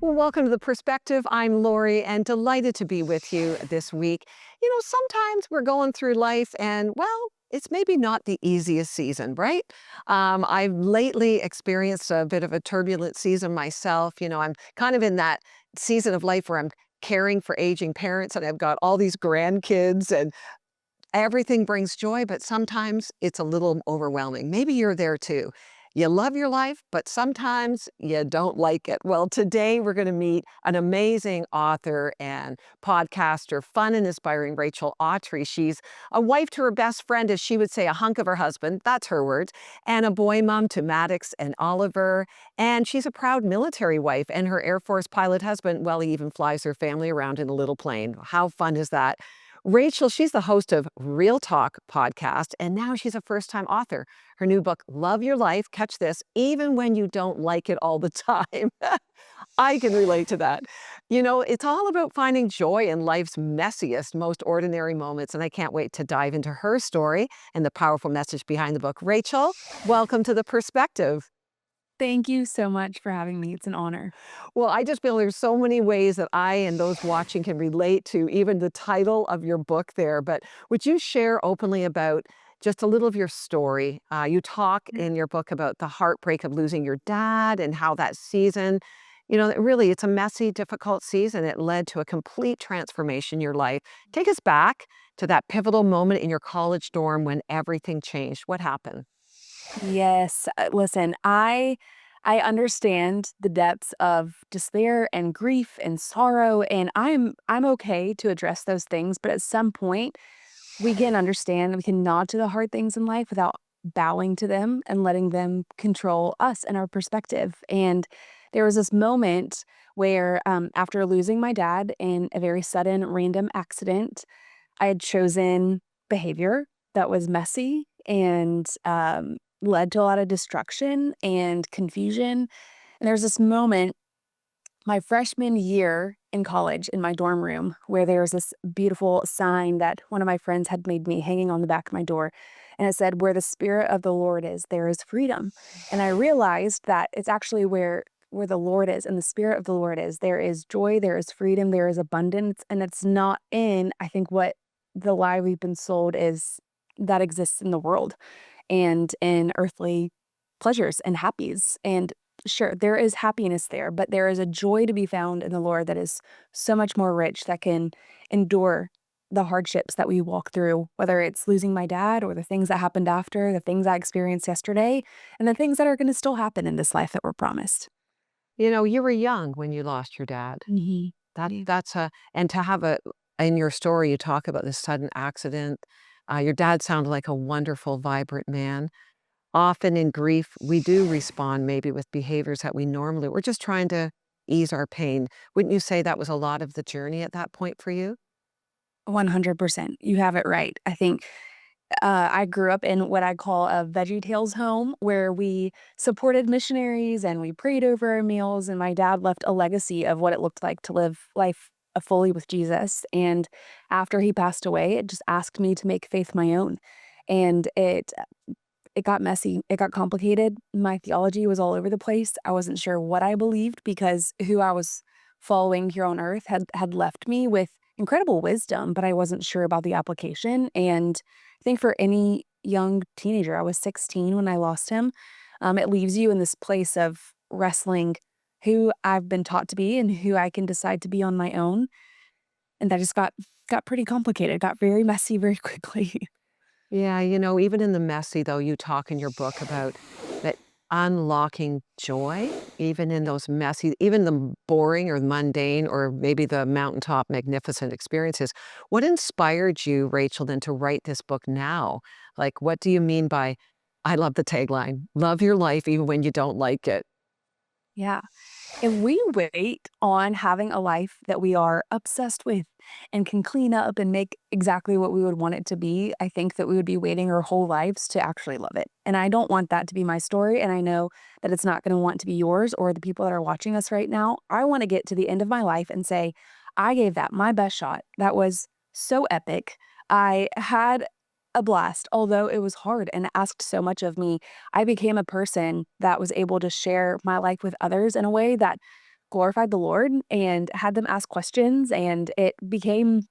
Well, welcome to The Perspective. I'm Lorie and delighted to be with you this week. Sometimes we're going through life and, well, it's maybe not the easiest season, right? I've lately experienced a bit of a turbulent season myself. I'm kind of in that season of life where I'm caring for aging parents and I've got all these grandkids and everything brings joy, but sometimes it's a little overwhelming. Maybe you're there too. You love your life, but sometimes you don't like it. Well, today we're going to meet an amazing author and podcaster, fun and inspiring Rachel Awtrey. She's a wife to her best friend, as she would say, a hunk of her husband. That's her words. And a boy mom to Maddox and Oliver. And she's a proud military wife, and her Air Force pilot husband, well, he even flies her family around in a little plane. How fun is that? Rachel, she's the host of Real Talk podcast, and now she's a first-time author. Her new book, Love Your Life, catch this, even when you don't like it all the time. I can relate to that. It's all about finding joy in life's messiest, most ordinary moments, and I can't wait to dive into her story and the powerful message behind the book. Rachel, welcome to The Perspective. Thank you so much for having me. It's an honor. Well, I just feel there's so many ways that I and those watching can relate to even the title of your book there. But would you share openly about just a little of your story? You talk Yeah. in your book about the heartbreak of losing your dad and how that season, really, it's a messy, difficult season. It led to a complete transformation in your life. Take us back to that pivotal moment in your college dorm when everything changed. What happened? Yes. Listen, I understand the depths of despair and grief and sorrow, and I'm okay to address those things, but at some point we can nod to the hard things in life without bowing to them and letting them control us and our perspective. And there was this moment where after losing my dad in a very sudden random accident, I had chosen behavior that was messy and, led to a lot of destruction and confusion, and there's this moment my freshman year in college in my dorm room where there was this beautiful sign that one of my friends had made me hanging on the back of my door, and it said, "Where the Spirit of the Lord is, there is freedom." And I realized that it's actually where the Lord is and the Spirit of the Lord is, there is joy, there is freedom, there is abundance, and it's not in, I think, what the lie we've been sold is that exists in the world and in earthly pleasures and happies. And sure, there is happiness there, but there is a joy to be found in the Lord that is so much more rich that can endure the hardships that we walk through, whether it's losing my dad or the things that happened after, the things I experienced yesterday, and the things that are going to still happen in this life that we're promised. You were young when you lost your dad. Mhm. That Yeah. that's a and to have a in your story, you talk about this sudden accident. Your dad sounded like a wonderful, vibrant man. Often in grief, we do respond maybe with behaviors that we're just trying to ease our pain. Wouldn't you say that was a lot of the journey at that point for you? 100%. You have it right. I think I grew up in what I call a VeggieTales home where we supported missionaries and we prayed over our meals, and my dad left a legacy of what it looked like to live life fully with Jesus. And after he passed away, it just asked me to make faith my own. And it got messy. It got complicated. My theology was all over the place. I wasn't sure what I believed because who I was following here on earth had left me with incredible wisdom, but I wasn't sure about the application. And I think for any young teenager, I was 16 when I lost him. It leaves you in this place of wrestling who I've been taught to be and who I can decide to be on my own. And that just got pretty complicated, got very messy very quickly. Yeah, even in the messy, though, you talk in your book about that unlocking joy, even in those messy, even the boring or mundane, or maybe the mountaintop magnificent experiences. What inspired you, Rachel, then to write this book now? Like, what do you mean by, I love the tagline, love your life even when you don't like it? Yeah. If we wait on having a life that we are obsessed with and can clean up and make exactly what we would want it to be, I think that we would be waiting our whole lives to actually love it. And I don't want that to be my story. And I know that it's not going to want to be yours or the people that are watching us right now. I want to get to the end of my life and say, I gave that my best shot. That was so epic. I had a blast, although it was hard and asked so much of me. I became a person that was able to share my life with others in a way that glorified the Lord and had them ask questions, and it became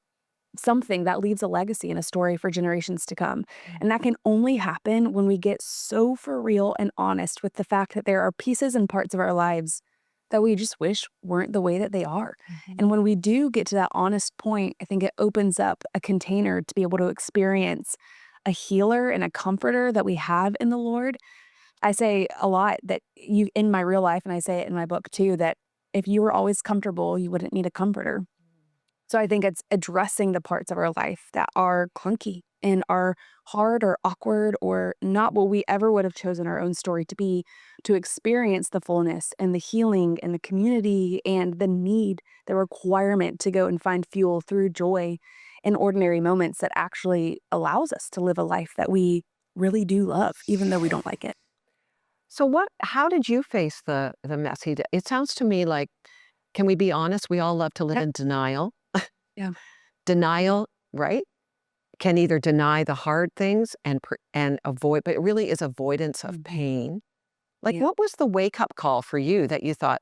something that leaves a legacy and a story for generations to come. And that can only happen when we get so for real and honest with the fact that there are pieces and parts of our lives that we just wish weren't the way that they are. Mhm. And when we do get to that honest point, I think it opens up a container to be able to experience a healer and a comforter that we have in the Lord. I say a lot that you in my real life, and I say it in my book too, that if you were always comfortable, you wouldn't need a comforter. So I think it's addressing the parts of our life that are clunky and are hard or awkward or not what we ever would have chosen our own story to be, to experience the fullness and the healing and the community and the need, the requirement to go and find fuel through joy in ordinary moments that actually allows us to live a life that we really do love, even though we don't like it. So how did you face the messy it sounds to me like, can we be honest? We all love to live Yep. in denial. Yeah. Denial, right? Can either deny the hard things and avoid, but it really is avoidance of Mhm. pain. Like, Yeah. what was the wake-up call for you that you thought,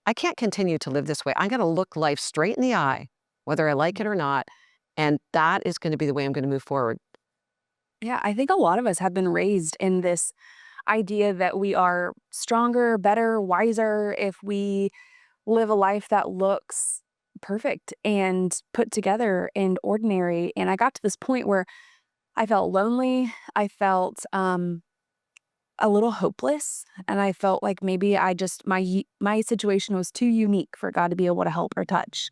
"I can't continue to live this way. I'm gonna look life straight in the eye, whether I like it or not, and that is gonna be the way I'm gonna move forward." Yeah, I think a lot of us have been raised in this idea that we are stronger, better, wiser if we live a life that looks perfect and put together and ordinary. And I got to this point where I felt lonely. I felt a little hopeless, and I felt like maybe I just my situation was too unique for God to be able to help or touch.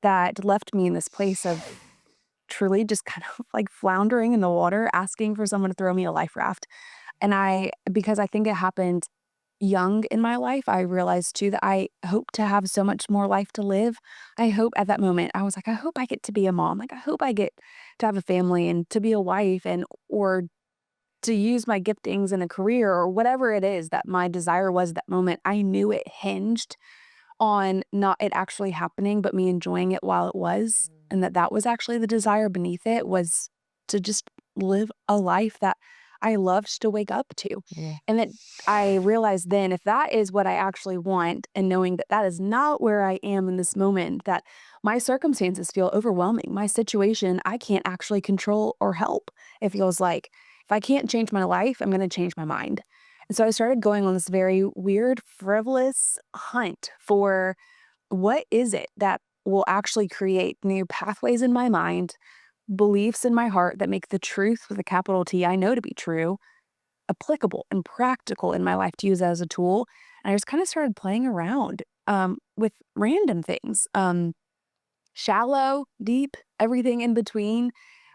That left me in this place of truly just kind of like floundering in the water, asking for someone to throw me a life raft. And because I think it happened young in my life, I realized too that I hope to have so much more life to live. I hope at that moment, I was like, I hope I get to be a mom. Like, I hope I get to have a family and to be a wife and, or to use my giftings in a career or whatever it is that my desire was at that moment. I knew it hinged on not it actually happening, but me enjoying it while it was, and that was actually the desire beneath it was to just live a life that I loved to wake up to. Yeah. And that I realized then if that is what I actually want and knowing that that is not where I am in this moment, that my circumstances feel overwhelming. My situation, I can't actually control or help. It feels like if I can't change my life, I'm going to change my mind. And so I started going on this very weird, frivolous hunt for what is it that will actually create new pathways in my mind, beliefs in my heart that make the truth with a capital T I know to be true, applicable and practical in my life to use as a tool. And I just kind of started playing around with random things, shallow, deep, everything in between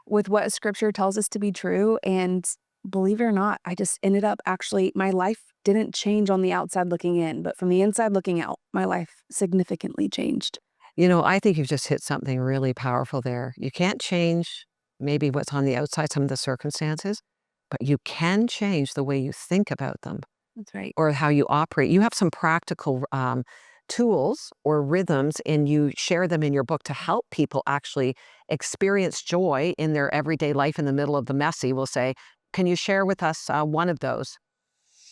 with what scripture tells us to be true. And believe it or not, I just ended up actually, my life didn't change on the outside looking in, but from the inside looking out, my life significantly changed. You know, I think you've just hit something really powerful there. You can't change maybe what's on the outside, some of the circumstances, but you can change the way you think about them That's right. or how you operate. You have some practical tools or rhythms, and you share them in your book to help people actually experience joy in their everyday life in the middle of the messy, we'll say. Can you share with us one of those?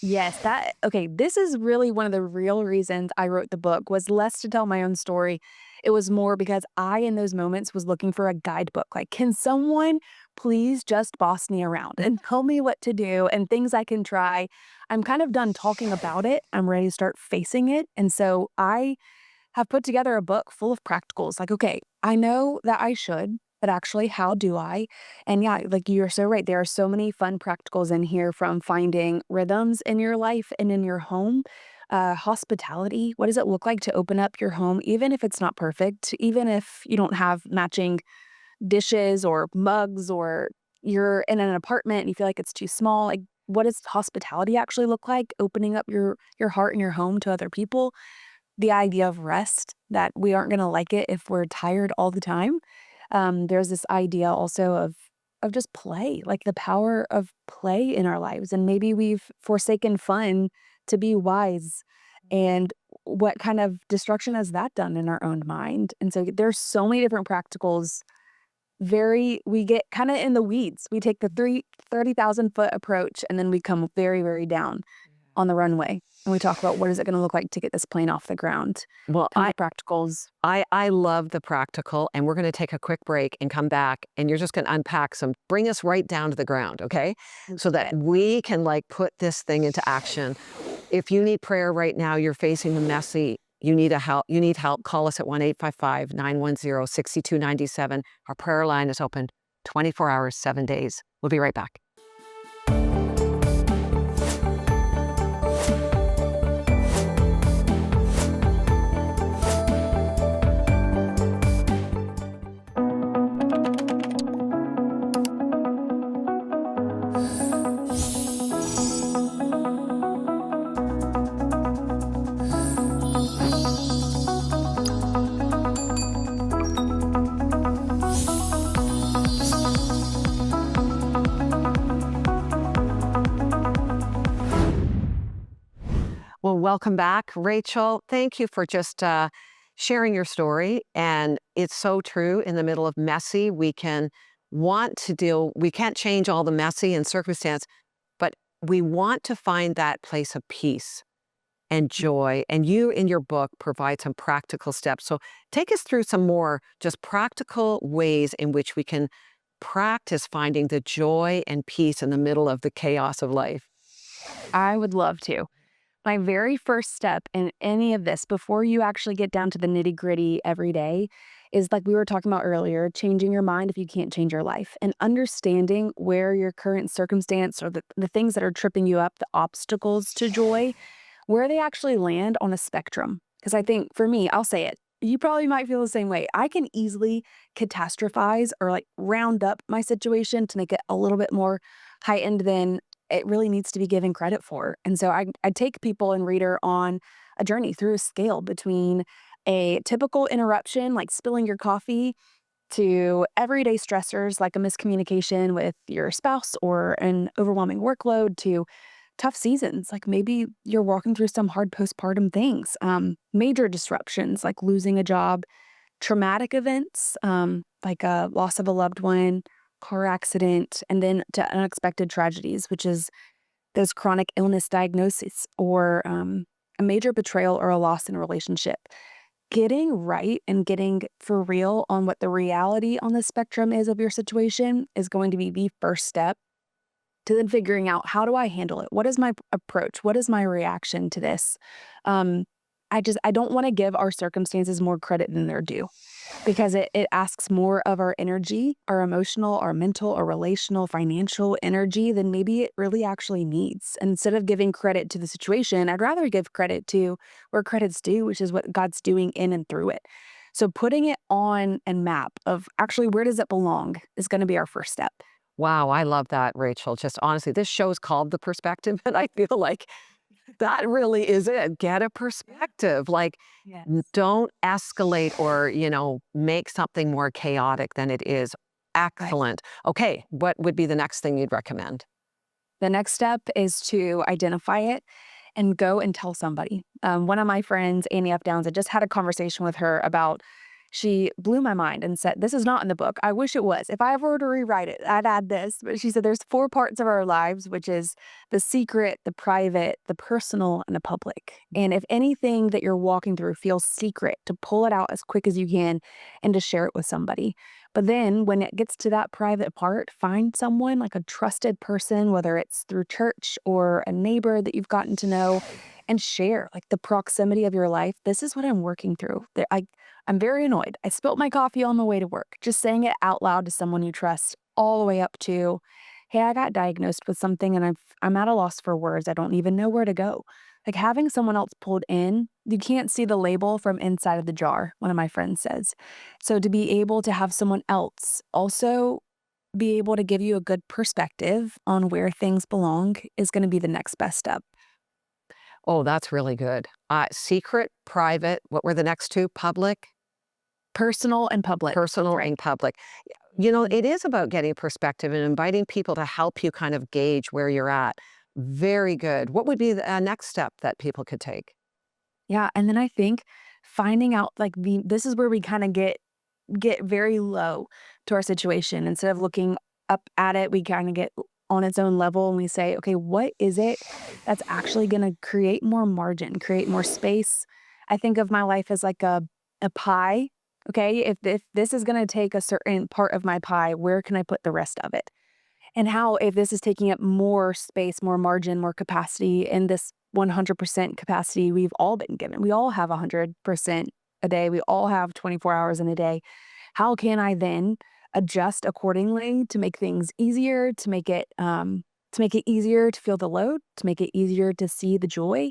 Yes, that okay, this is really one of the real reasons I wrote the book was less to tell my own story. It was more because I, in those moments, was looking for a guidebook. Like, can someone please just boss me around and tell me what to do and things I can try? I'm kind of done talking about it. I'm ready to start facing it. And so I have put together a book full of practicals. Like, okay, I know that I should, but actually, how do I? And yeah, like you're so right. There are so many fun practicals in here from finding rhythms in your life and in your home. Hospitality. What does it look like to open up your home, even if it's not perfect, even if you don't have matching dishes or mugs, or you're in an apartment and you feel like it's too small? Like, what does hospitality actually look like? Opening up your heart and your home to other people, the idea of rest, that we aren't gonna like it if we're tired all the time. There's this idea also of just play, like the power of play in our lives, and maybe we've forsaken fun to be wise, and what kind of destruction has that done in our own mind? And so there's so many different practicals. We get kind of in the weeds. We take the 30,000 foot approach and then we come very, very down. on the runway and we talk about what is it going to look like to get this plane off the ground. Well, Kind of practicals. I love the practical, and we're going to take a quick break and come back, and you're just going to unpack some, bring us right down to the ground, okay? Let's So do that it. we can like put this thing into action. If you need prayer right now, you're facing the messy, you need help, call us at 1-855-910-6297. Our prayer line is open 24 hours, 7 days. We'll be right back. Well, welcome back, Rachel. Thank you for just sharing your story. And it's so true. In the middle of messy, we can't change all the messy and circumstance, but we want to find that place of peace and joy. And you, in your book, provide some practical steps. So take us through some more just practical ways in which we can practice finding the joy and peace in the middle of the chaos of life. I would love to. My very first step in any of this, before you actually get down to the nitty gritty every day, is like we were talking about earlier, changing your mind if you can't change your life and understanding where your current circumstance or the things that are tripping you up, the obstacles to joy, where they actually land on a spectrum. Because I think for me, I'll say it. You probably might feel the same way. I can easily catastrophize or like round up my situation to make it a little bit more heightened than it really needs to be given credit for. And so I take people and reader on a journey through a scale between a typical interruption, like spilling your coffee, to everyday stressors like a miscommunication with your spouse or an overwhelming workload, to tough seasons. Like maybe you're walking through some hard postpartum things, major disruptions like losing a job, traumatic events like a loss of a loved one, car accident, and then to unexpected tragedies, which is those chronic illness diagnoses or a major betrayal or a loss in a relationship. Getting right and getting for real on what the reality on the spectrum is of your situation is going to be the first step to then figuring out, how do I handle it? What is my approach? What is my reaction to this? Um, I don't want to give our circumstances more credit than they're due because it asks more of our energy, our emotional, our mental, our relational, financial energy than maybe it really actually needs. And instead of giving credit to the situation, I'd rather give credit to where credit's due, which is what God's doing in and through it. So putting it on a map of actually where does it belong is going to be our first step. Wow, I love that, Rachel. Just honestly, this show's called The Perspective, and I feel like that really is it. Get a perspective. Like, Yes. don't escalate or, make something more chaotic than it is. Right. Excellent. Okay, what would be the next thing you'd recommend? The next step is to identify it and go and tell somebody. One of my friends, Annie F. Downs, I just had a conversation with her about, she blew my mind and said, this is not in the book. I wish it was. If I ever were to rewrite it, I'd add this. But she said there's 4 parts of our lives, which is the secret, the private, the personal, and the public. And if anything that you're walking through feels secret, to pull it out as quick as you can and to share it with somebody. But then when it gets to that private part, find someone like a trusted person, whether it's through church or a neighbor that you've gotten to know, and share like the proximity of your life. This is what I'm working through. I'm very annoyed. I spilt my coffee on the way to work. Just saying it out loud to someone you trust, all the way up to, hey, I got diagnosed with something and I'm at a loss for words. I don't even know where to go. Like having someone else pulled in, you can't see the label from inside of the jar, one of my friends says. So to be able to have someone else also be able to give you a good perspective on where things belong is going to be the next best step. Oh, that's really good. Secret, private, what were the next two? Public, Personal and public. personal, Right. and public. Mhm. It is about getting perspective and inviting people to help you kind of gauge where you're at. Very good. What would be the next step that people could take? Yeah, and then I think finding out like this is where we kind of get very low to our situation. Instead of looking up at it, we kind of get on its own level and we say, okay, what is it that's actually going to create more margin, create more space? I think of my life as like a pie. Okay. If this is going to take a certain part of my pie, where can I put the rest of it? And how, if this is taking up more space, more margin, more capacity in this 100% capacity we've all been given, we all have 100% a day, we all have 24 hours in a day. How can I then adjust accordingly to make things easier, to make it easier to feel the load, to make it easier to see the joy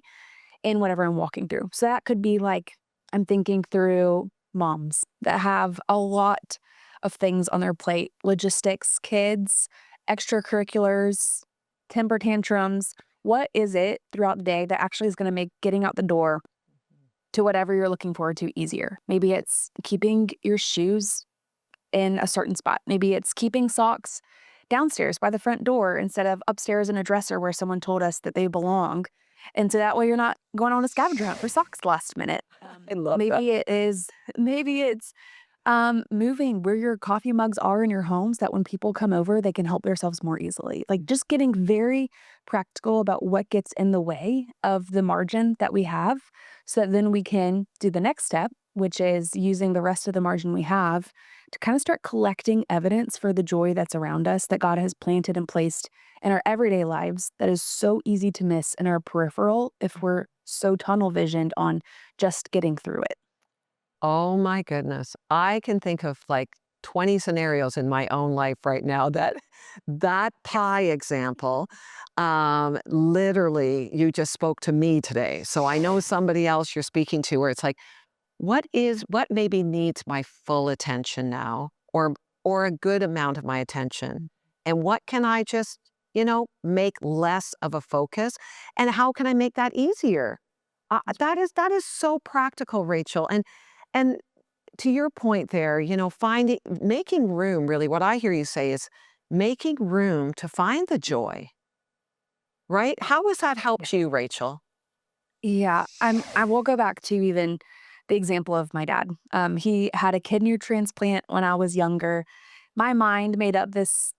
in whatever I'm walking through? So that could be like, I'm thinking through moms that have a lot of things on their plate: logistics, kids, extracurriculars, temper tantrums. What is it throughout the day that actually is going to make getting out the door to whatever you're looking forward to easier? Maybe it's keeping your shoes in a certain spot. Maybe it's keeping socks downstairs by the front door instead of upstairs in a dresser where someone told us that they belong. And so that way you're not going on a scavenger hunt for socks last minute. I love that. Maybe it is, maybe it's moving where your coffee mugs are in your homes, that when people come over, they can help themselves more easily. Like just getting very practical about what gets in the way of the margin that we have so that then we can do the next step, which is using the rest of the margin we have to kind of start collecting evidence for the joy that's around us that God has planted and placed in our everyday lives that is so easy to miss in our peripheral if we're so tunnel visioned on just getting through it. Oh my goodness. I can think of like 20 scenarios in my own life right now that that pie example, literally you just spoke to me today. So I know somebody else you're speaking to where it's like, what maybe needs my full attention now or a good amount of my attention? And what can I just, make less of a focus? And how can I make that easier? That is so practical, Rachel. And to your point there, finding making room, really what I hear you say is making room to find the joy, right? How has that helped you, Rachel? Yeah, I will go back to even the example of my dad. He had a kidney transplant when I was younger. My mind made up this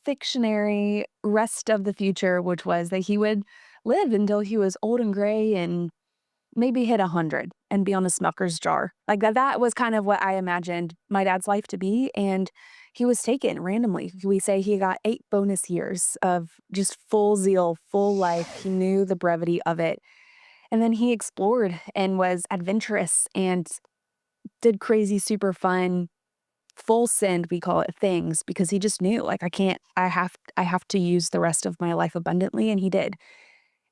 fictionary rest of the future, which was that he would live until he was old and gray and maybe hit 100 and be on a Smucker's jar. Like that was kind of what I imagined my dad's life to be, and he was taken randomly. We say he got 8 bonus years of just full zeal, full life. He knew the brevity of it. And then he explored and was adventurous and did crazy, super fun, full send, we call it, things because he just knew, like, I have to use the rest of my life abundantly, and he did.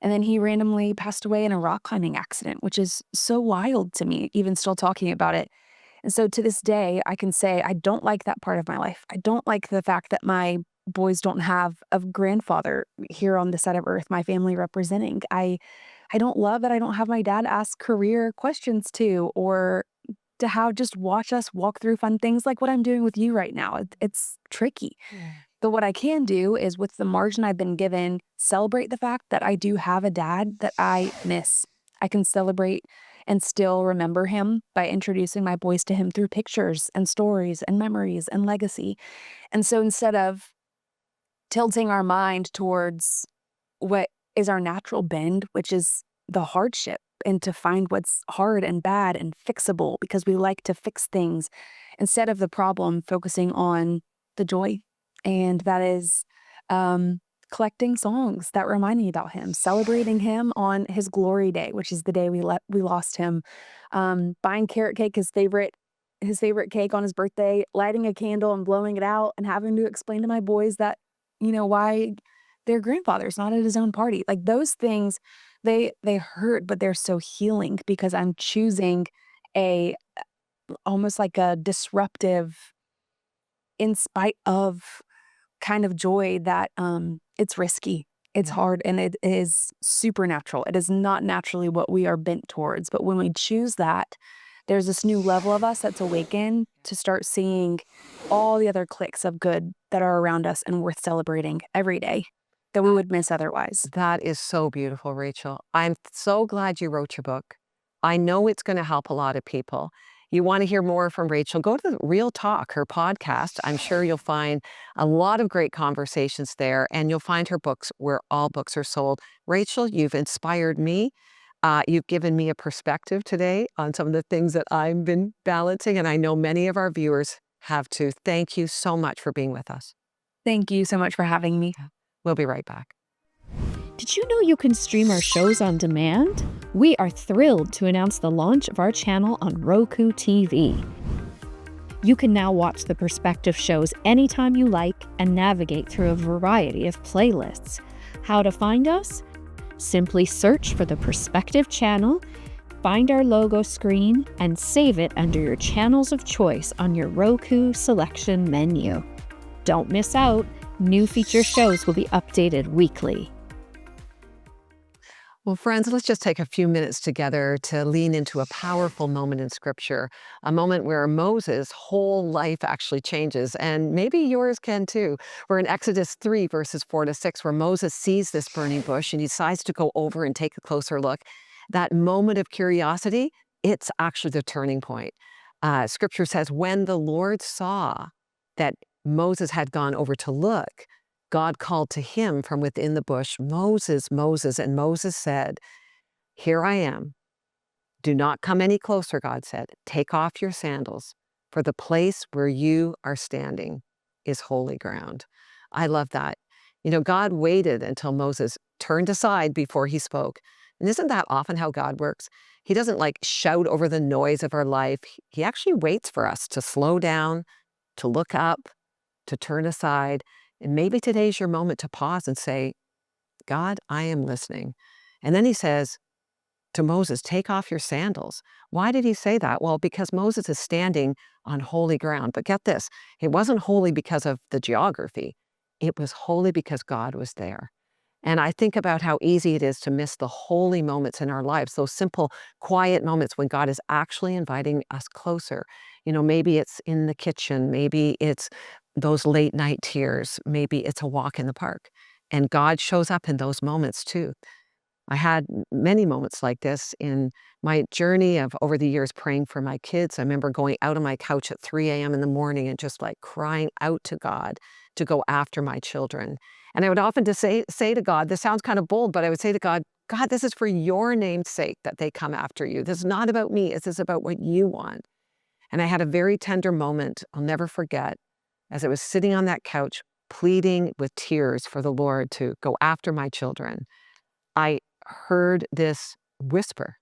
And then he randomly passed away in a rock climbing accident, which is so wild to me, even still talking about it. And so to this day, I can say I don't like that part of my life. I don't like the fact that my boys don't have a grandfather here on the side of earth, my family representing. I don't love that I don't have my dad ask career questions to, or to how just watch us walk through fun things like what I'm doing with you right now. It's tricky. Yeah. But what I can do is, with the margin I've been given, celebrate the fact that I do have a dad that I miss. I can celebrate and still remember him by introducing my boys to him through pictures and stories and memories and legacy. And so instead of tilting our mind towards what is our natural bend, which is the hardship, and to find what's hard and bad and fixable because we like to fix things instead of the problem, focusing on the joy. And that is um, collecting songs that remind me about him, celebrating him on his glory day, which is the day we lost him, buying carrot cake, his favorite cake on his birthday, lighting a candle and blowing it out, and having to explain to my boys that why their grandfather's not at his own party. Like those things, they hurt, but they're so healing because I'm choosing a almost like a disruptive, in spite of kind of joy that it's risky. It's Yeah. hard and it is supernatural. It is not naturally what we are bent towards. But when we choose that, there's this new level of us that's awakened to start seeing all the other clicks of good that are around us and worth celebrating every day that we would miss otherwise. That is so beautiful, Rachel. I'm so glad you wrote your book. I know it's going to help a lot of people. you want to hear more from Rachel, go to the Real Talk, her podcast. I'm sure you'll find a lot of great conversations there, and you'll find her books where all books are sold. Rachel, you've inspired me. You've given me a perspective today on some of the things that I've been balancing, and I know many of our viewers have too. Thank you so much for being with us. Thank you so much for having me. We'll be right back. Did you know you can stream our shows on demand? We are thrilled to announce the launch of our channel on Roku TV. You can now watch the Perspective shows anytime you like and navigate through a variety of playlists. How to find us? Simply search for the Perspective channel, find our logo screen, and save it under your channels of choice on your Roku selection menu. Don't miss out. New feature shows will be updated weekly. Well, friends, let's just take a few minutes together to lean into a powerful moment in Scripture, a moment where Moses' whole life actually changes, and maybe yours can too. We're in Exodus 3, verses 4-6, where Moses sees this burning bush and he decides to go over and take a closer look. That moment of curiosity, it's actually the turning point. Scripture says, when the Lord saw that Moses had gone over to look, God called to him from within the bush, Moses, Moses. And Moses said, here I am. Do not come any closer, God said. Take off your sandals, for the place where you are standing is holy ground. I love that. You know, God waited until Moses turned aside before he spoke. And isn't that often how God works? He doesn't like shout over the noise of our life. He actually waits for us to slow down, to look up, to turn aside. And maybe today's your moment to pause and say, God, I am listening. And then he says to Moses, take off your sandals. Why did he say that? Well, because Moses is standing on holy ground. But get this, it wasn't holy because of the geography. It was holy because God was there. And I think about how easy it is to miss the holy moments in our lives, those simple, quiet moments when God is actually inviting us closer. You know, maybe it's in the kitchen, maybe it's those late night tears, maybe it's a walk in the park. And God shows up in those moments too. I had many moments like this in my journey of over the years praying for my kids. I remember going out on my couch at 3 a.m. in the morning and just like crying out to God to go after my children. And I would often just say to God, this sounds kind of bold, but I would say to God, God, this is for your name's sake that they come after you. This is not about me. This is about what you want. And I had a very tender moment I'll never forget as I was sitting on that couch, pleading with tears for the Lord to go after my children. I heard this whisper.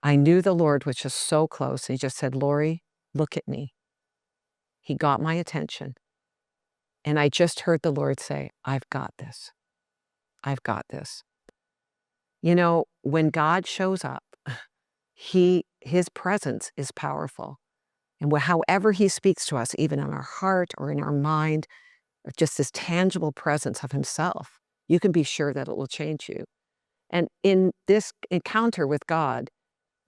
I knew the Lord was just so close. He just said, Lorie, look at me. He got my attention. And I just heard the Lord say, I've got this. I've got this. You know, when God shows up, his presence is powerful. And however he speaks to us, even in our heart or in our mind, or just this tangible presence of himself, you can be sure that it will change you. And in this encounter with God,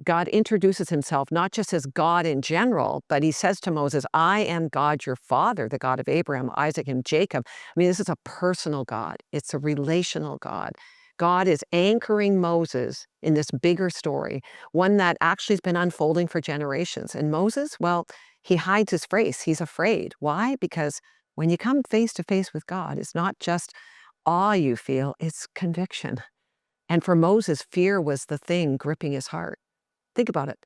God introduces himself not just as God in general, but he says to Moses, I am God, your father, the God of Abraham, Isaac, and Jacob. I mean, this is a personal God. It's a relational God. God is anchoring Moses in this bigger story, one that actually has been unfolding for generations. And Moses, well, he hides his face. He's afraid. Why? Because when you come face to face with God, it's not just awe you feel, it's conviction. And for Moses, fear was the thing gripping his heart. Think about it.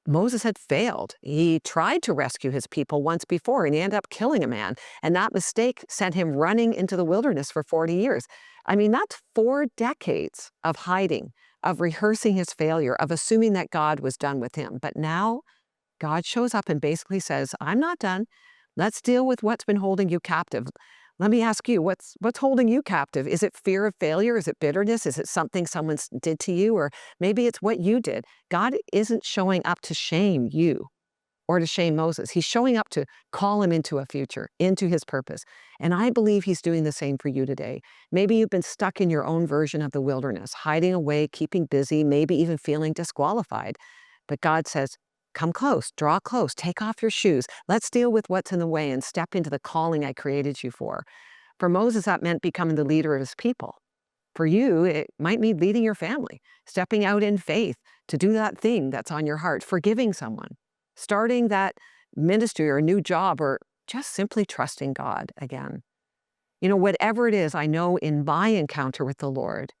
Moses had failed. He tried to rescue his people once before, and he ended up killing a man. And that mistake sent him running into the wilderness for 40 years. I mean, that's 4 decades of hiding, of rehearsing his failure, of assuming that God was done with him. But now God shows up and basically says, I'm not done. Let's deal with what's been holding you captive. Let me ask you, what's holding you captive? Is it fear of failure? Is it bitterness? Is it something someone did to you? Or maybe it's what you did. God isn't showing up to shame you or to shame Moses. He's showing up to call him into a future, into his purpose. And I believe he's doing the same for you today. Maybe you've been stuck in your own version of the wilderness, hiding away, keeping busy, maybe even feeling disqualified. But God says, come close, draw close, take off your shoes. Let's deal with what's in the way and step into the calling I created you for. For Moses, that meant becoming the leader of his people. For you, it might mean leading your family, stepping out in faith to do that thing that's on your heart, forgiving someone, starting that ministry or a new job, or just simply trusting God again. Whatever it is, I know in my encounter with the Lord,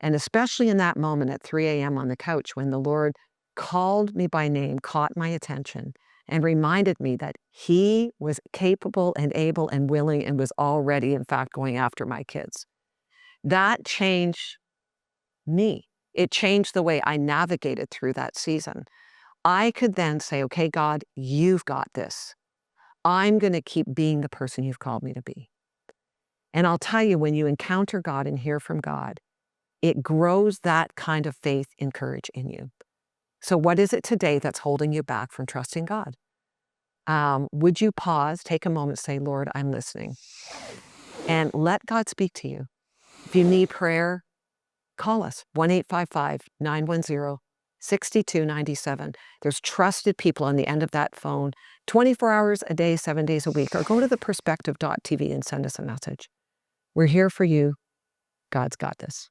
and especially in that moment at 3 a.m. on the couch when the Lord called me by name, caught my attention, and reminded me that He was capable and able and willing and was already, in fact, going after my kids. That changed me. It changed the way I navigated through that season. I could then say, okay, God, you've got this. I'm going to keep being the person you've called me to be. And I'll tell you, when you encounter God and hear from God, it grows that kind of faith and courage in you. So what is it today that's holding you back from trusting God? Would you pause, take a moment, say, Lord, I'm listening, and let God speak to you. If you need prayer, call us, 1-855-910-6297. There's trusted people on the end of that phone, 24 hours a day, 7 days a week, or go to theperspective.tv and send us a message. We're here for you. God's got this.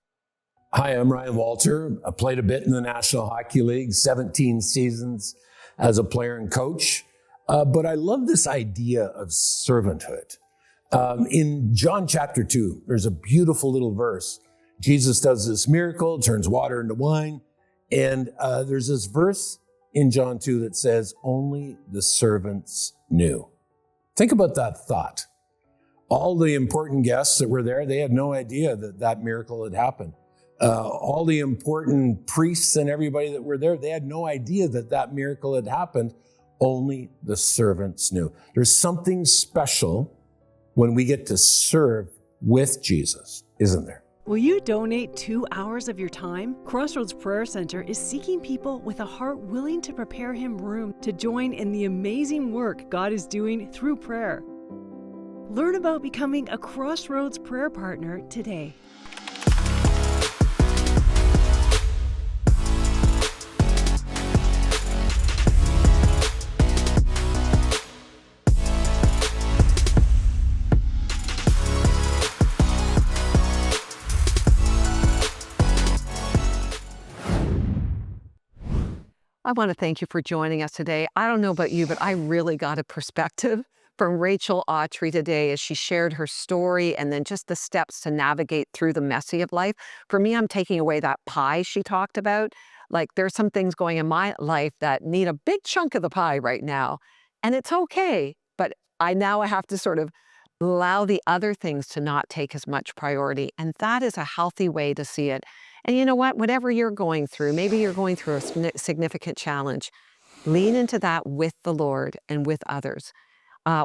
Hi, I'm Ryan Walter. I played a bit in the National Hockey League, 17 seasons as a player and coach. But I love this idea of servanthood. In John chapter 2, there's a beautiful little verse. Jesus does this miracle, turns water into wine. And there's this verse in John 2 that says, only the servants knew. Think about that thought. All the important guests that were there, they had no idea that that miracle had happened. All the important priests and everybody that were there, they had no idea that that miracle had happened. Only the servants knew. There's something special when we get to serve with Jesus, isn't there? Will you donate 2 hours of your time? Crossroads Prayer Center is seeking people with a heart willing to prepare Him room to join in the amazing work God is doing through prayer. Learn about becoming a Crossroads prayer partner today. I want to thank you for joining us today. I don't know about you, but I really got a perspective from Rachel Awtrey today as she shared her story and then just the steps to navigate through the messy of life. For me, I'm taking away that pie she talked about. Like, there's some things going in my life that need a big chunk of the pie right now, and it's okay. But I have to sort of allow the other things to not take as much priority. And that is a healthy way to see it. And you know what? Whatever you're going through, maybe you're going through a significant challenge, lean into that with the Lord and with others.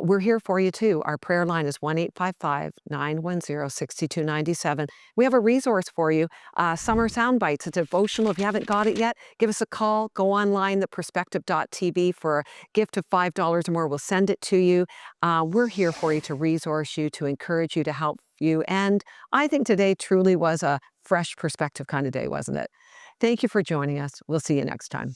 We're here for you too. Our prayer line is 1-855-910-6297. We have a resource for you, Summer Sound Bites, a devotional. If you haven't got it yet, give us a call. Go online, theperspective.tv, for a gift of $5 or more. We'll send it to you. We're here for you to resource you, to encourage you, to help you. And I think today truly was a fresh perspective kind of day, wasn't it? Thank you for joining us. We'll see you next time.